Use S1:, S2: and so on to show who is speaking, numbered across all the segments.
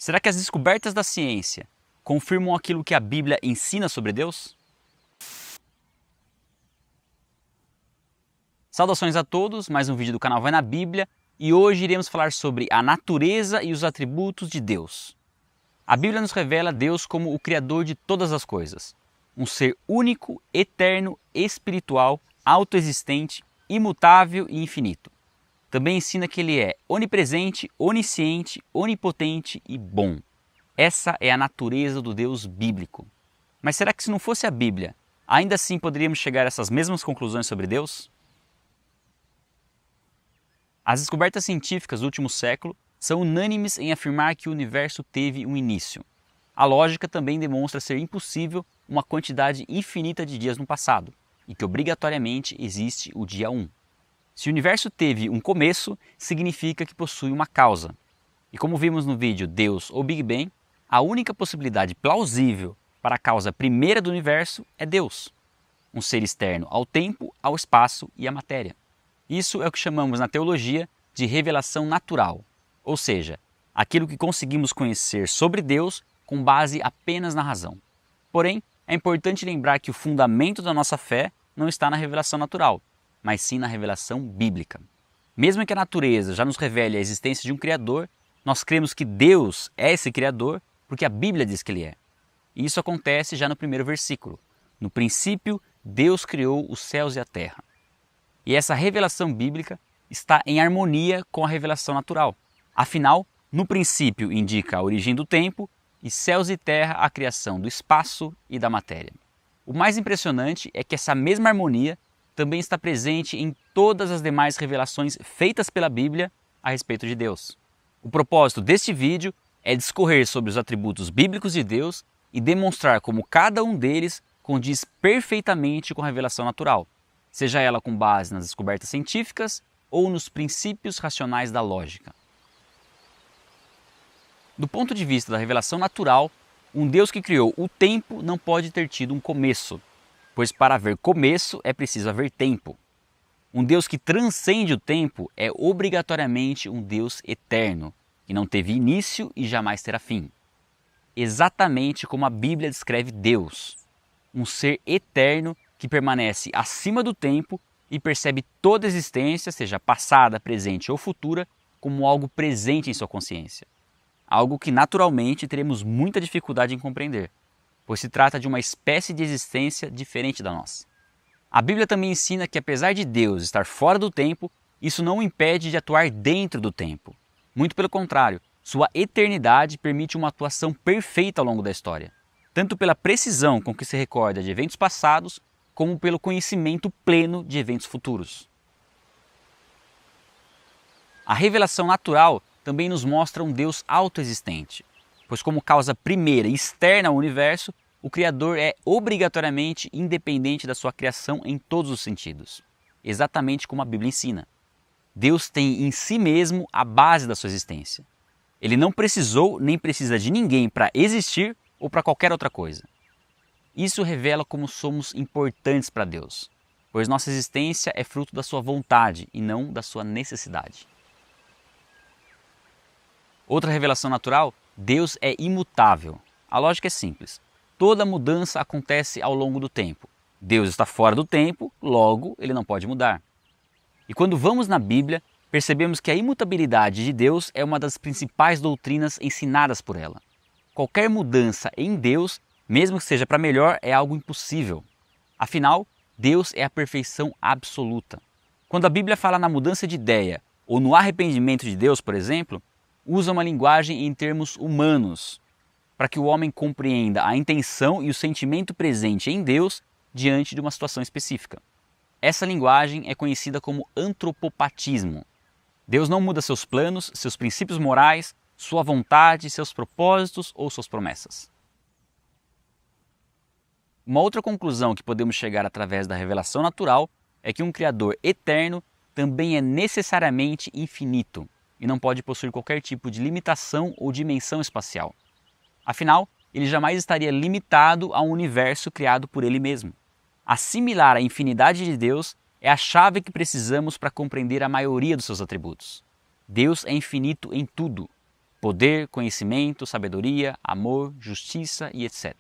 S1: Será que as descobertas da ciência confirmam aquilo que a Bíblia ensina sobre Deus? Saudações a todos, mais um vídeo do canal Vai na Bíblia e hoje iremos falar sobre a natureza e os atributos de Deus. A Bíblia nos revela Deus como o Criador de todas as coisas, um ser único, eterno, espiritual, autoexistente, imutável e infinito. Também ensina que Ele é onipresente, onisciente, onipotente e bom. Essa é a natureza do Deus bíblico. Mas será que se não fosse a Bíblia, ainda assim poderíamos chegar a essas mesmas conclusões sobre Deus? As descobertas científicas do último século são unânimes em afirmar que o universo teve um início. A lógica também demonstra ser impossível uma quantidade infinita de dias no passado, e que obrigatoriamente existe o dia 1. Se o universo teve um começo, significa que possui uma causa. E como vimos no vídeo Deus ou Big Bang, a única possibilidade plausível para a causa primeira do universo é Deus, um ser externo ao tempo, ao espaço e à matéria. Isso é o que chamamos na teologia de revelação natural, ou seja, aquilo que conseguimos conhecer sobre Deus com base apenas na razão. Porém, é importante lembrar que o fundamento da nossa fé não está na revelação natural, mas sim na revelação bíblica. Mesmo que a natureza já nos revele a existência de um Criador, nós cremos que Deus é esse Criador porque a Bíblia diz que Ele é. E isso acontece já no primeiro versículo. No princípio, Deus criou os céus e a terra. E essa revelação bíblica está em harmonia com a revelação natural. Afinal, no princípio indica a origem do tempo e céus e terra a criação do espaço e da matéria. O mais impressionante é que essa mesma harmonia também está presente em todas as demais revelações feitas pela Bíblia a respeito de Deus. O propósito deste vídeo é discorrer sobre os atributos bíblicos de Deus e demonstrar como cada um deles condiz perfeitamente com a revelação natural, seja ela com base nas descobertas científicas ou nos princípios racionais da lógica. Do ponto de vista da revelação natural, um Deus que criou o tempo não pode ter tido um começo, pois para haver começo é preciso haver tempo. Um Deus que transcende o tempo é obrigatoriamente um Deus eterno, que não teve início e jamais terá fim. Exatamente como a Bíblia descreve Deus, um ser eterno que permanece acima do tempo e percebe toda a existência, seja passada, presente ou futura, como algo presente em sua consciência. Algo que naturalmente teremos muita dificuldade em compreender, pois se trata de uma espécie de existência diferente da nossa. A Bíblia também ensina que apesar de Deus estar fora do tempo, isso não o impede de atuar dentro do tempo. Muito pelo contrário, sua eternidade permite uma atuação perfeita ao longo da história, tanto pela precisão com que se recorda de eventos passados, como pelo conhecimento pleno de eventos futuros. A revelação natural também nos mostra um Deus autoexistente, pois como causa primeira e externa ao universo, o Criador é obrigatoriamente independente da sua criação em todos os sentidos, exatamente como a Bíblia ensina. Deus tem em si mesmo a base da sua existência. Ele não precisou nem precisa de ninguém para existir ou para qualquer outra coisa. Isso revela como somos importantes para Deus, pois nossa existência é fruto da sua vontade e não da sua necessidade. Outra revelação natural, Deus é imutável. A lógica é simples. Toda mudança acontece ao longo do tempo. Deus está fora do tempo, logo ele não pode mudar. E quando vamos na Bíblia, percebemos que a imutabilidade de Deus é uma das principais doutrinas ensinadas por ela. Qualquer mudança em Deus, mesmo que seja para melhor, é algo impossível. Afinal, Deus é a perfeição absoluta. Quando a Bíblia fala na mudança de ideia ou no arrependimento de Deus, por exemplo, usa uma linguagem em termos humanos, para que o homem compreenda a intenção e o sentimento presente em Deus diante de uma situação específica. Essa linguagem é conhecida como antropopatismo. Deus não muda seus planos, seus princípios morais, sua vontade, seus propósitos ou suas promessas. Uma outra conclusão que podemos chegar através da revelação natural é que um Criador eterno também é necessariamente infinito e não pode possuir qualquer tipo de limitação ou dimensão espacial. Afinal, ele jamais estaria limitado a um universo criado por ele mesmo. Assimilar a infinidade de Deus é a chave que precisamos para compreender a maioria dos seus atributos. Deus é infinito em tudo. poder, conhecimento, sabedoria, amor, justiça e etc.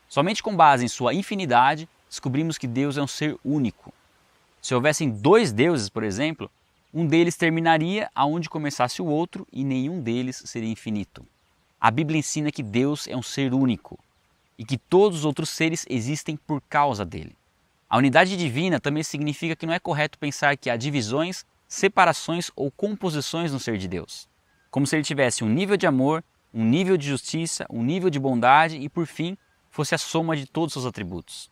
S1: Somente com base em sua infinidade, descobrimos que Deus é um ser único. Se houvessem 2 deuses, por exemplo, um deles terminaria aonde começasse o outro e nenhum deles seria infinito. A Bíblia ensina que Deus é um ser único e que todos os outros seres existem por causa dele. A unidade divina também significa que não é correto pensar que há divisões, separações ou composições no ser de Deus, como se ele tivesse um nível de amor, um nível de justiça, um nível de bondade e, por fim, fosse a soma de todos os seus atributos.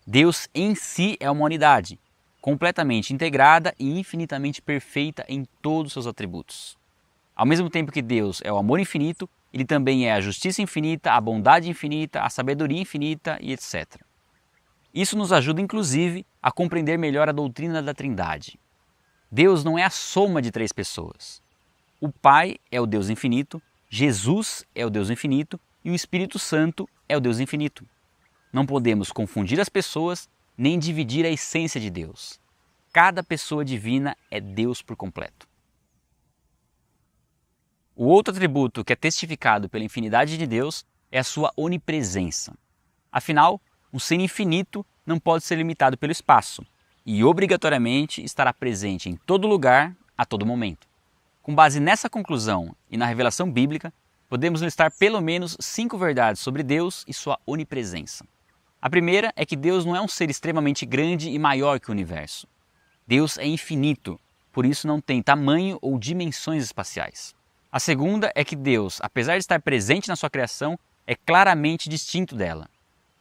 S1: Deus em si é uma unidade, completamente integrada e infinitamente perfeita em todos os seus atributos. Ao mesmo tempo que Deus é o amor infinito, ele também é a justiça infinita, a bondade infinita, a sabedoria infinita e etc. Isso nos ajuda, inclusive, a compreender melhor a doutrina da Trindade. Deus não é a soma de 3 pessoas. O Pai é o Deus infinito, Jesus é o Deus infinito e o Espírito Santo é o Deus infinito. Não podemos confundir as pessoas nem dividir a essência de Deus. Cada pessoa divina é Deus por completo. O outro atributo que é testificado pela infinidade de Deus é a sua onipresença. Afinal, um ser infinito não pode ser limitado pelo espaço e obrigatoriamente estará presente em todo lugar, a todo momento. Com base nessa conclusão e na revelação bíblica, podemos listar pelo menos 5 verdades sobre Deus e sua onipresença. A primeira é que Deus não é um ser extremamente grande e maior que o universo. Deus é infinito, por isso não tem tamanho ou dimensões espaciais. A segunda é que Deus, apesar de estar presente na sua criação, é claramente distinto dela.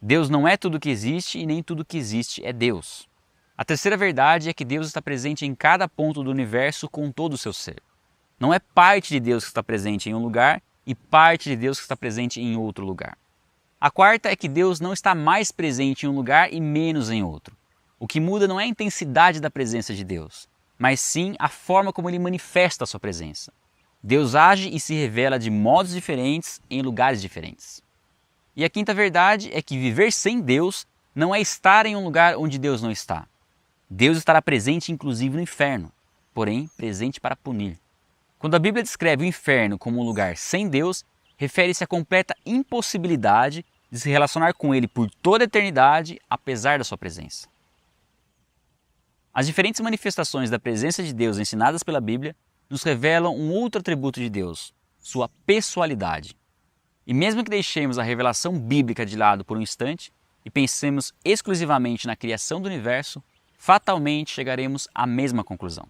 S1: Deus não é tudo que existe e nem tudo que existe é Deus. A terceira verdade é que Deus está presente em cada ponto do universo com todo o seu ser. Não é parte de Deus que está presente em um lugar e parte de Deus que está presente em outro lugar. A quarta é que Deus não está mais presente em um lugar e menos em outro. O que muda não é a intensidade da presença de Deus, mas sim a forma como ele manifesta a sua presença. Deus age e se revela de modos diferentes em lugares diferentes. E a quinta verdade é que viver sem Deus não é estar em um lugar onde Deus não está. Deus estará presente inclusive no inferno, porém presente para punir. Quando a Bíblia descreve o inferno como um lugar sem Deus, refere-se à completa impossibilidade de se relacionar com ele por toda a eternidade, apesar da sua presença. As diferentes manifestações da presença de Deus ensinadas pela Bíblia nos revelam um outro atributo de Deus, sua pessoalidade. E mesmo que deixemos a revelação bíblica de lado por um instante e pensemos exclusivamente na criação do universo, fatalmente chegaremos à mesma conclusão.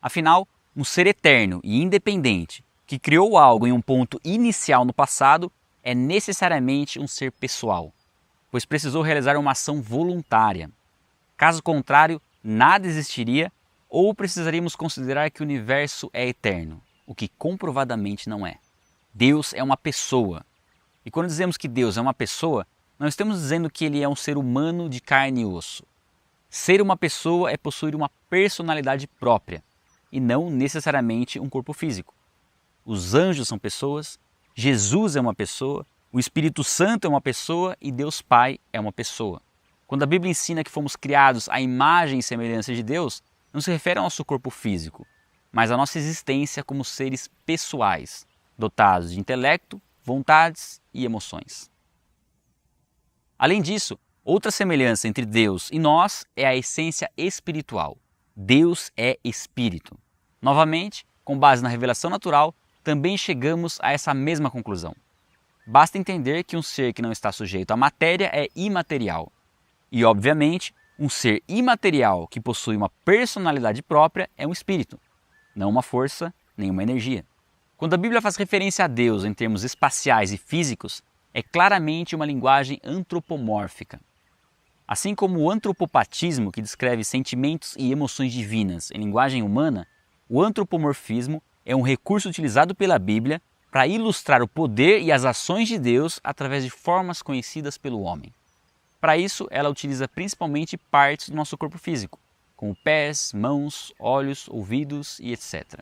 S1: Afinal, um ser eterno e independente que criou algo em um ponto inicial no passado é necessariamente um ser pessoal, pois precisou realizar uma ação voluntária. Caso contrário, nada existiria ou precisaríamos considerar que o universo é eterno, o que comprovadamente não é. Deus é uma pessoa. E quando dizemos que Deus é uma pessoa, não estamos dizendo que ele é um ser humano de carne e osso. Ser uma pessoa é possuir uma personalidade própria e não necessariamente um corpo físico. Os anjos são pessoas, Jesus é uma pessoa, o Espírito Santo é uma pessoa e Deus Pai é uma pessoa. Quando a Bíblia ensina que fomos criados à imagem e semelhança de Deus, não se refere ao nosso corpo físico, mas à nossa existência como seres pessoais, dotados de intelecto, vontades e emoções. Além disso, outra semelhança entre Deus e nós é a essência espiritual. Deus é espírito. Novamente, com base na revelação natural, também chegamos a essa mesma conclusão. Basta entender que um ser que não está sujeito à matéria é imaterial. E, obviamente, um ser imaterial que possui uma personalidade própria é um espírito, não uma força nem uma energia. Quando a Bíblia faz referência a Deus em termos espaciais e físicos, é claramente uma linguagem antropomórfica. Assim como o antropopatismo, que descreve sentimentos e emoções divinas em linguagem humana, o antropomorfismo é um recurso utilizado pela Bíblia para ilustrar o poder e as ações de Deus através de formas conhecidas pelo homem. Para isso, ela utiliza principalmente partes do nosso corpo físico, como pés, mãos, olhos, ouvidos e etc.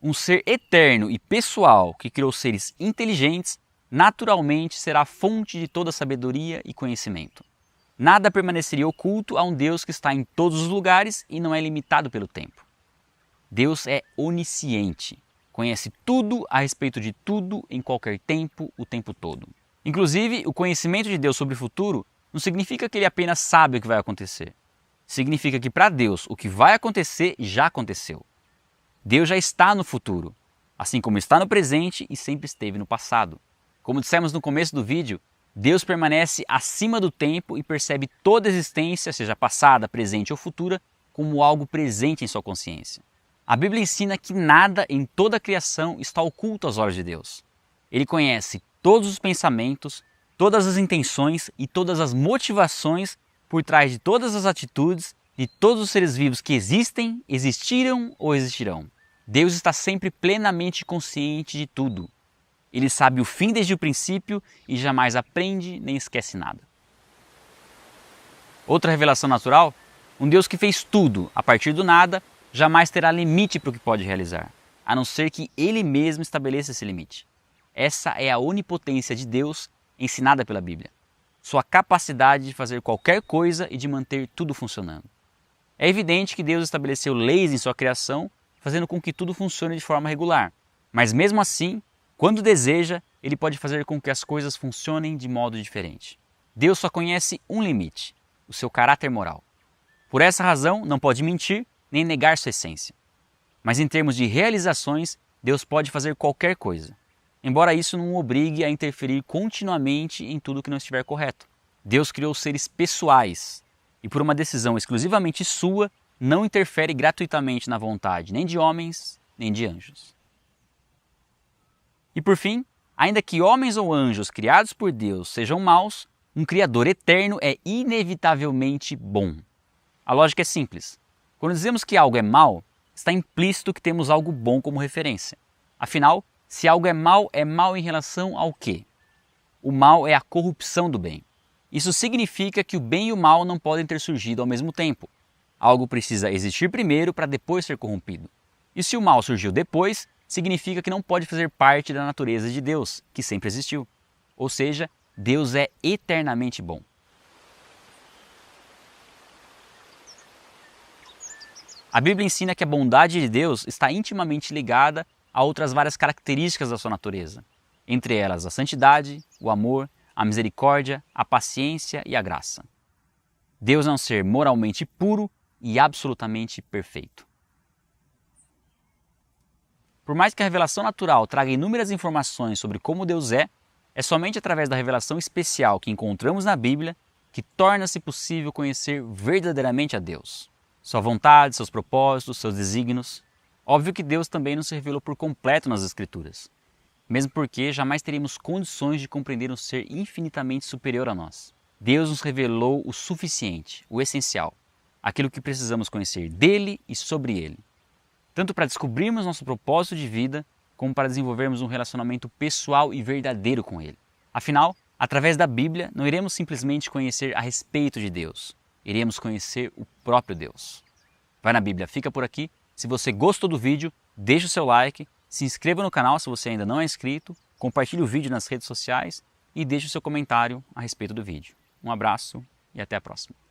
S1: Um ser eterno e pessoal que criou seres inteligentes, naturalmente será a fonte de toda sabedoria e conhecimento. Nada permaneceria oculto a um Deus que está em todos os lugares e não é limitado pelo tempo. Deus é onisciente, conhece tudo a respeito de tudo em qualquer tempo, o tempo todo. Inclusive, o conhecimento de Deus sobre o futuro não significa que ele apenas sabe o que vai acontecer. Significa que para Deus o que vai acontecer já aconteceu. Deus já está no futuro, assim como está no presente e sempre esteve no passado. Como dissemos no começo do vídeo, Deus permanece acima do tempo e percebe toda a existência, seja passada, presente ou futura, como algo presente em sua consciência. A Bíblia ensina que nada em toda a criação está oculto aos olhos de Deus. Ele conhece todos os pensamentos, todas as intenções e todas as motivações por trás de todas as atitudes de todos os seres vivos que existem, existiram ou existirão. Deus está sempre plenamente consciente de tudo. Ele sabe o fim desde o princípio e jamais aprende nem esquece nada. Outra revelação natural, um Deus que fez tudo a partir do nada, jamais terá limite para o que pode realizar, a não ser que Ele mesmo estabeleça esse limite. Essa é a onipotência de Deus ensinada pela Bíblia. Sua capacidade de fazer qualquer coisa e de manter tudo funcionando. É evidente que Deus estabeleceu leis em sua criação, fazendo com que tudo funcione de forma regular. Mas mesmo assim, quando deseja, Ele pode fazer com que as coisas funcionem de modo diferente. Deus só conhece um limite, o seu caráter moral. Por essa razão, não pode mentir nem negar sua essência. Mas em termos de realizações, Deus pode fazer qualquer coisa. Embora isso não o obrigue a interferir continuamente em tudo que não estiver correto. Deus criou seres pessoais e, por uma decisão exclusivamente sua, não interfere gratuitamente na vontade nem de homens, nem de anjos. E por fim, ainda que homens ou anjos criados por Deus sejam maus, um Criador eterno é inevitavelmente bom. A lógica é simples. Quando dizemos que algo é mau, está implícito que temos algo bom como referência. Afinal, se algo é mal em relação ao quê? O mal é a corrupção do bem. Isso significa que o bem e o mal não podem ter surgido ao mesmo tempo. Algo precisa existir primeiro para depois ser corrompido. E se o mal surgiu depois, significa que não pode fazer parte da natureza de Deus, que sempre existiu. Ou seja, Deus é eternamente bom. A Bíblia ensina que a bondade de Deus está intimamente ligada a outras várias características da sua natureza, entre elas a santidade, o amor, a misericórdia, a paciência e a graça. Deus é um ser moralmente puro e absolutamente perfeito. Por mais que a revelação natural traga inúmeras informações sobre como Deus é somente através da revelação especial que encontramos na Bíblia que torna-se possível conhecer verdadeiramente a Deus. Sua vontade, seus propósitos, seus desígnios. Óbvio que Deus também não se revelou por completo nas Escrituras, mesmo porque jamais teríamos condições de compreender um ser infinitamente superior a nós. Deus nos revelou o suficiente, o essencial, aquilo que precisamos conhecer dele e sobre ele, tanto para descobrirmos nosso propósito de vida, como para desenvolvermos um relacionamento pessoal e verdadeiro com ele. Afinal, através da Bíblia, não iremos simplesmente conhecer a respeito de Deus, iremos conhecer o próprio Deus. Vai na Bíblia, fica por aqui. Se você gostou do vídeo, deixe o seu like, se inscreva no canal se você ainda não é inscrito, compartilhe o vídeo nas redes sociais e deixe o seu comentário a respeito do vídeo. Um abraço e até a próxima.